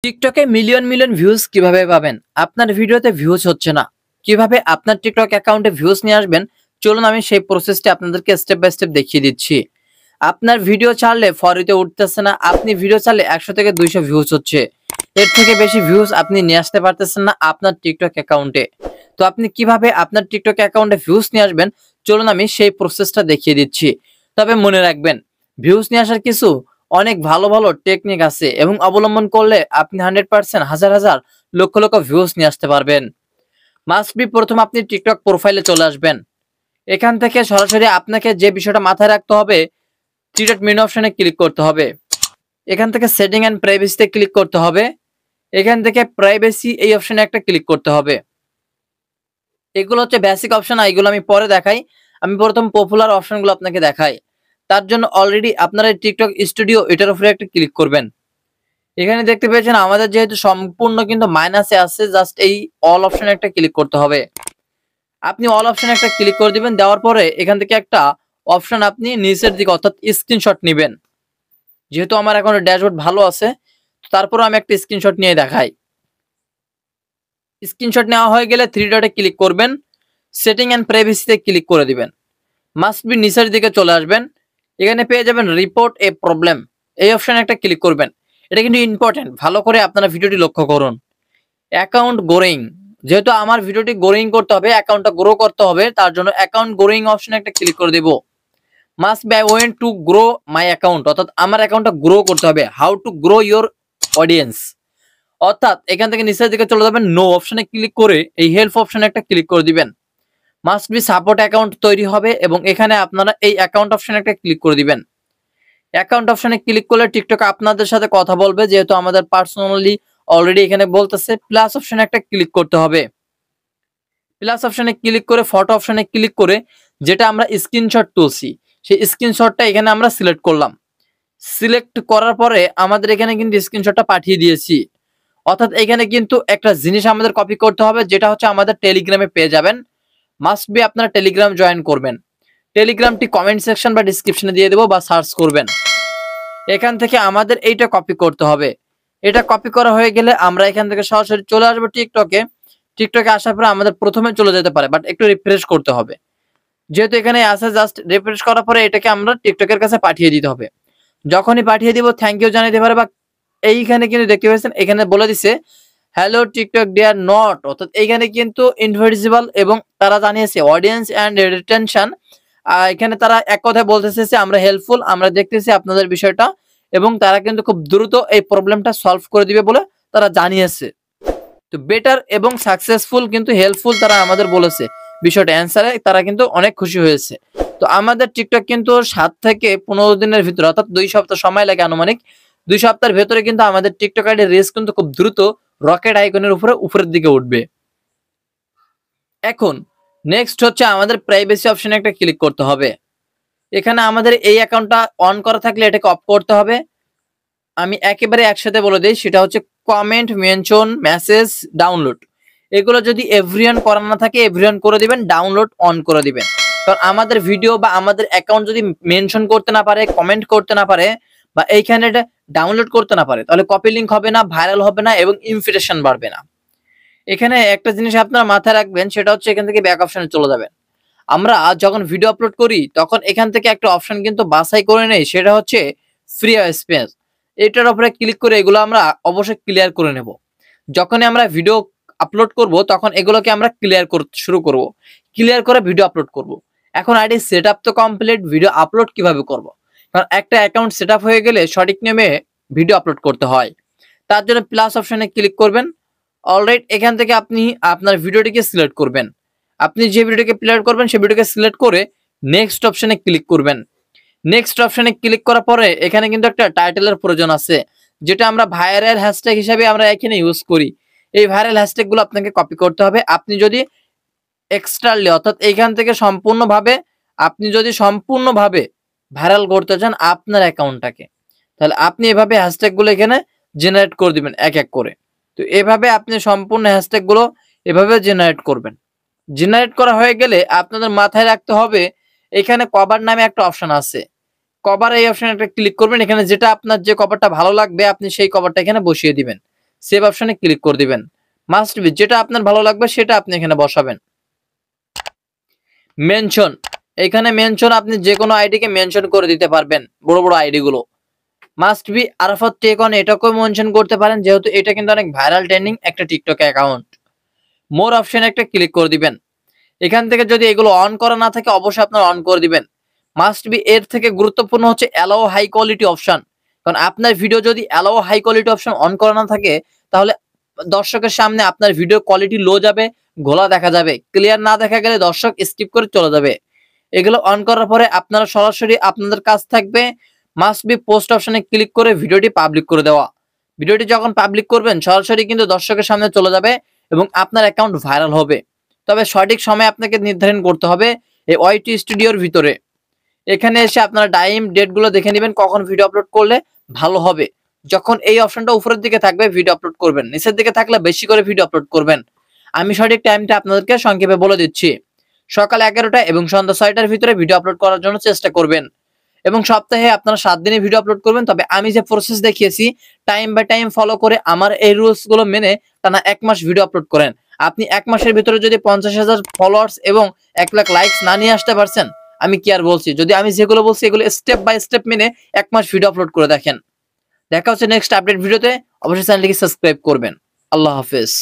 টিকটকে million million views কিভাবে পাবেন? আপনার ভিডিওতে ভিউজ হচ্ছে না। কিভাবে আপনার টিকটক অ্যাকাউন্টে ভিউজ নিয়ে আসবেন? চলুন আমি সেই প্রসেসটা আপনাদেরকে স্টেপ বাই স্টেপ দেখিয়ে দিচ্ছি। আপনার ভিডিও ছাড়লে ফর ইউতে উঠতেছে না। আপনি ভিডিও ছাড়লে ১০০ থেকে ২০০ ভিউজ হচ্ছে। এর থেকে বেশি ভিউজ আপনি নিয়ে আসতে পারতেছেন না আপনার টিকটক অ্যাকাউন্টে। তো আপনি কিভাবে আপনার টিকটক অ্যাকাউন্টে ভিউজ নিয়ে আসবেন? চলুন আমি সেই প্রসেসটা দেখিয়ে দিচ্ছি। তবে মনে রাখবেন, ভিউজ নিয়ে আসার কিছু অনেক ভালো, ভালো টেকনিক আছে এবং অবলম্বন করলে আপনি 100% হাজার, হাজার লক্ষ, লক্ষ ভিউজ নিয়ে আসতে পারবেন। মাস্ট বি প্রথম আপনি টিকটক প্রোফাইলে চলে আসবেন। এখান থেকে সরাসরি আপনাকে যে বিষয়টা মাথায় রাখতে হবে, 3 ডট মেনু অপশনে ক্লিক করতে হবে। এখান থেকে সেটিং এন্ড প্রাইভেসিতে ক্লিক করতে হবে। এখান থেকে প্রাইভেসি এই অপশনে একটা ক্লিক করতে হবে। এগুলো হচ্ছে বেসিক অপশন, এগুলো আমি পরে দেখাই। আমি প্রথম পপুলার অপশনগুলো আপনাকে দেখাই। তার জন্য অলরেডি আপনারা টিকটক স্টুডিও এটার উপরে একটা ক্লিক করবেন। এখানে দেখতে পেয়েছেন আমাদের যেহেতু সম্পূর্ণ কিন্তু মাইনাসে আছে, জাস্ট এই অল অপশনে একটা ক্লিক করতে হবে। আপনি অল অপশনে একটা ক্লিক করে দিবেন। দেওয়ার পরে এখান থেকে একটা অপশন আপনি নিচের দিকে অর্থাৎ স্ক্রিনশট নেবেন। যেহেতু আমার এখন ড্যাশবোর্ড ভালো আছে, তারপরে আমি একটা স্ক্রিনশট নিয়ে দেখাই। স্ক্রিনশট নেওয়া হয়ে গেলে 3 ডটে ক্লিক করবেন। সেটিং এন্ড প্রাইভেসিতে ক্লিক করে দিবেন। মাস্ট বি নিচের দিকে চলে আসবেন। এখানে পেয়ে যাবেন রিপোর্ট এ প্রবলেম, এই অপশনে একটা ক্লিক করবেন। এটা কিন্তু ইম্পর্টেন্ট, ভালো করে আপনারা ভিডিওটি লক্ষ্য করুন। অ্যাকাউন্ট গ্রোয়িং, যেহেতু আমার ভিডিওটি গ্রোয়িং করতে হবে, অ্যাকাউন্টটা গ্রো করতে হবে, তার জন্য অ্যাকাউন্ট গ্রোয়িং অপশনে একটা ক্লিক করে দেব। Must be I want to grow my account, অর্থাৎ আমার অ্যাকাউন্টটা গ্রো করতে হবে। How to grow your audience, অর্থাৎ এখান থেকে নিচের দিকে চলে যাবেন। নো অপশনে ক্লিক করে এই হেল্প অপশনে একটা ক্লিক করে দিবেন। মাস্ট বি সাপোর্ট অ্যাকাউন্ট তৈরি হবে এবং এখানে আপনারা এই অ্যাকাউন্ট অপশনে একটা ক্লিক করে দিবেন। অ্যাকাউন্ট অপশনে ক্লিক করলে টিকটক আপনাদের সাথে কথা বলবে, যেহেতু আমাদের পার্সোনালি অলরেডি এখানে বলতেছে। প্লাস অপশনে একটা ক্লিক করতে হবে। প্লাস অপশনে ক্লিক করে ফটো অপশনে ক্লিক করে যেটা আমরা স্ক্রিনশট তুলছি সেই স্ক্রিনশটটা এখানে আমরা সিলেক্ট করলাম। সিলেক্ট করার পরে আমাদের এখানে কিন্তু স্ক্রিনশটটা পাঠিয়ে দিয়েছি। অর্থাৎ এখানে কিন্তু একটা জিনিস আমাদের কপি করতে হবে, যেটা হচ্ছে আমাদের টেলিগ্রামে পেয়ে যাবেন। মাস্ট বি আপনারা টেলিগ্রাম জয়েন করবেন। টেলিগ্রামটি কমেন্ট সেকশন বা ডিসক্রিপশনে দিয়ে দেবো বা সার্চ করবেন। এখান থেকে আমাদের এইটা কপি করতে হবে। এটা কপি করা হয়ে গেলে আমরা এখান থেকে সরাসরি চলে আসবো টিকটকে। টিকটকে আসার পরে আমাদের প্রথমে চলে যেতে পারে, বাট একটু রিফ্রেশ করতে হবে। যেহেতু এখানে আছে, জাস্ট রিফ্রেশ করার পরে এটাকে আমরা টিকটকের কাছে পাঠিয়ে দিতে হবে। যখনই পাঠিয়ে দিব থ্যাংক ইউ জানাতে পারে, বা এইখানে কিন্তু দেখতে পাচ্ছেন এখানে বলে দিছে হ্যালো টিকটক ডিয়ার নট, অর্থাৎ এইখানে কিন্তু ইনভিজিবল এবং তারা জানিয়েছে অডিয়েন্স অ্যান্ড রিটেনশন। এখানে তারা এক কথায় বলতেছে যে আমরা হেল্পফুল, আমরা দেখতেছি আপনাদের বিষয়টা এবং তারা কিন্তু খুব দ্রুত এই প্রবলেমটা সলভ করে দিবে বলে তারা জানিয়েছে। তো বেটার এবং সাকসেসফুল কিন্তু হেল্পফুল তারা আমাদের বলেছে। বিষয়টা অ্যান্সারে তারা কিন্তু অনেক খুশি হয়েছে। তো আমাদের টিকটক কিন্তু 7 থেকে 15 দিনের ভিতরে, অর্থাৎ 2 সপ্তাহ সময় লাগে আনুমানিক। 2 সপ্তাহের ভেতরে কিন্তু আমাদের টিকটক আইডির রিচ কিন্তু খুব দ্রুত রকেট আইকনের উপরের দিকে উঠবে। এখন নেক্সট হচ্ছে আমাদের প্রাইভেসি অপশনে একটা ক্লিক করতে হবে। এখানে আমাদের এই অ্যাকাউন্টটা অন করা থাকলে এটাকে অফ করতে হবে। আমি একেবারে একসাথে বলে দেই, সেটা হচ্ছে কমেন্ট, মেনশন, মেসেজ, ডাউনলোড। এগুলো যদি এভরিওয়ান করা না থাকে এভরিওয়ান করে দিবেন, ডাউনলোড অন করে দিবেন। কারণ আমাদের ভিডিও বা আমাদের অ্যাকাউন্ট যদি মেনশন করতে না পারে, কমেন্ট করতে না পারে বা এইখানে এটা ডাউনলোড করতে না পারে, তাহলে কপি লিঙ্ক হবে না, ভাইরাল হবে না এবং ইমপ্রেশন বাড়বে না। এখানে একটা জিনিস আপনারা মাথায় রাখবেন, সেটা হচ্ছে এখান থেকে ব্যাক অপশনে চলে যাবেন। আমরা যখন ভিডিও আপলোড করি তখন এখান থেকে একটা অপশন কিন্তু বাছাই করে নেই, সেটা হচ্ছে ফ্রি স্পেস। এটার উপরে ক্লিক করে এগুলো আমরা অবশ্যই ক্লিয়ার করে নেব। যখনই আমরা ভিডিও আপলোড করব তখন এগুলোকে আমরা ক্লিয়ার করতে শুরু করব। ক্লিয়ার করে ভিডিও আপলোড করব। এখন আইডি সেটআপ তো কমপ্লিট, ভিডিও আপলোড কিভাবে করব? কারণ একটা অ্যাকাউন্ট সেটআপ হয়ে গেলে সঠিক নিয়মে ভিডিও আপলোড করতে হয়। তার জন্য প্লাস অপশনে ক্লিক করবেন। অলরাইট, এখান থেকে আপনি আপনার ভিডিওটিকে সিলেক্ট করবেন। আপনি যে ভিডিওটিকে প্লে করবেন সেই ভিডিওকে সিলেক্ট করে নেক্সট অপশনে ক্লিক করবেন। নেক্সট অপশনে ক্লিক করার পরে এখানে কিন্তু একটা টাইটেলের প্রয়োজন আছে, যেটা আমরা ভাইরাল হ্যাশট্যাগ হিসেবে আমরা এখানে ইউজ করি। এই ভাইরাল হ্যাশট্যাগুলো আপনাকে কপি করতে হবে। আপনি যদি এক্সট্রালি, অর্থাৎ এইখান থেকে সম্পূর্ণভাবে ভাইরাল করতে চান আপনার অ্যাকাউন্টটাকে, তাহলে আপনি এভাবে হ্যাশট্যাগুলো এখানে জেনারেট করে দিবেন এক এক করে। তো এভাবে আপনি সম্পূর্ণ হ্যাশট্যাগুলো এভাবে জেনারেট করবেন। জেনারেট করা হয়ে গেলে আপনাদের মাথায় রাখতে হবে এখানে কভার নামে একটা অপশন আছে। কভার এই অপশনে একটা ক্লিক করবেন। এখানে যেটা আপনার যে কভারটা ভালো লাগবে আপনি সেই কভারটা এখানে বসিয়ে দিবেন। সেভ অপশনে ক্লিক করে দিবেন। মাস্ট বি যেটা আপনার ভালো লাগবে সেটা আপনি এখানে বসাবেন। মেনশন, এখানে মেনশন আপনি যে কোনো আইডিকে মেনশন করে দিতে পারবেন, বড় বড় আইডি গুলো। Must be Arafat tech on এটাকেও মেনশন করতে পারেন, যেহেতু এটা কিন্তু অনেক ভাইরাল ট্রেন্ডিং একটা টিকটক অ্যাকাউন্ট। মোর অপশনে একটা ক্লিক করে দিবেন। এখান থেকে যদি এগুলো অন করা না থাকে অবশ্যই আপনারা অন করে দিবেন। মাস্ট বি এর থেকে গুরুত্বপূর্ণ হচ্ছে অ্যালাও হাই কোয়ালিটি অপশন, কারণ আপনার ভিডিও যদি allow high quality option on করা না থাকে তাহলে দর্শকের সামনে আপনার ভিডিও কোয়ালিটি লো যাবে, ঘোলা দেখা যাবে, ক্লিয়ার না দেখা গেলে দর্শক স্কিপ করে চলে যাবে। এগুলো অন করার পরে আপনারা সরাসরি আপনাদের কাজ থাকবে মাস্ট বি পোস্ট অপশনে ক্লিক করে ভিডিওটি পাবলিক করে দেওয়া। ভিডিওটি যখন পাবলিক করবেন সরাসরি কিন্তু দর্শকের সামনে চলে যাবে এবং আপনার অ্যাকাউন্ট ভাইরাল হবে। তবে সঠিক সময় আপনাকে নির্ধারণ করতে হবে এই ওয়াইটি স্টুডিওর ভিতরে। এখানে এসে আপনারা টাইম ডেটগুলো দেখে নেবেন কখন ভিডিও আপলোড করলে ভালো হবে। যখন এই অপশনটা উপরের দিকে থাকবে ভিডিও আপলোড করবেন, নিচের দিকে থাকলে বেশি করে ভিডিও আপলোড করবেন। আমি সঠিক টাইমটা আপনাদেরকে সংক্ষেপে বলে দিচ্ছি। সকাল 11টা এবং সন্ধ্যা 6টার ভিতরে ভিডিও আপলোড করার জন্য চেষ্টা করবেন এবং সপ্তাহে আপনারা 7 দিনে ভিডিও আপলোড করবেন। তবে আমি যে প্রসেস দেখিয়েছি টাইম বাই টাইম ফলো করে আমার এই রুলস গুলো মেনে টানা 1 মাস ভিডিও আপলোড করেন। আপনি 1 মাসের ভিতরে যদি 50,000 ফলোয়ার্স এবং 1 লাখ লাইকস না নিয়ে আসতে পারছেন, আমি কি আর বলছি। যদি আমি যেগুলো বলছি এগুলো স্টেপ বাই স্টেপ মেনে 1 মাস ভিডিও আপলোড করে দেখেন। দেখা হচ্ছে নেক্সট আপডেট ভিডিওতে। অবশ্যই চ্যানেলটিকে সাবস্ক্রাইব করবেন। আল্লাহ হাফেজ।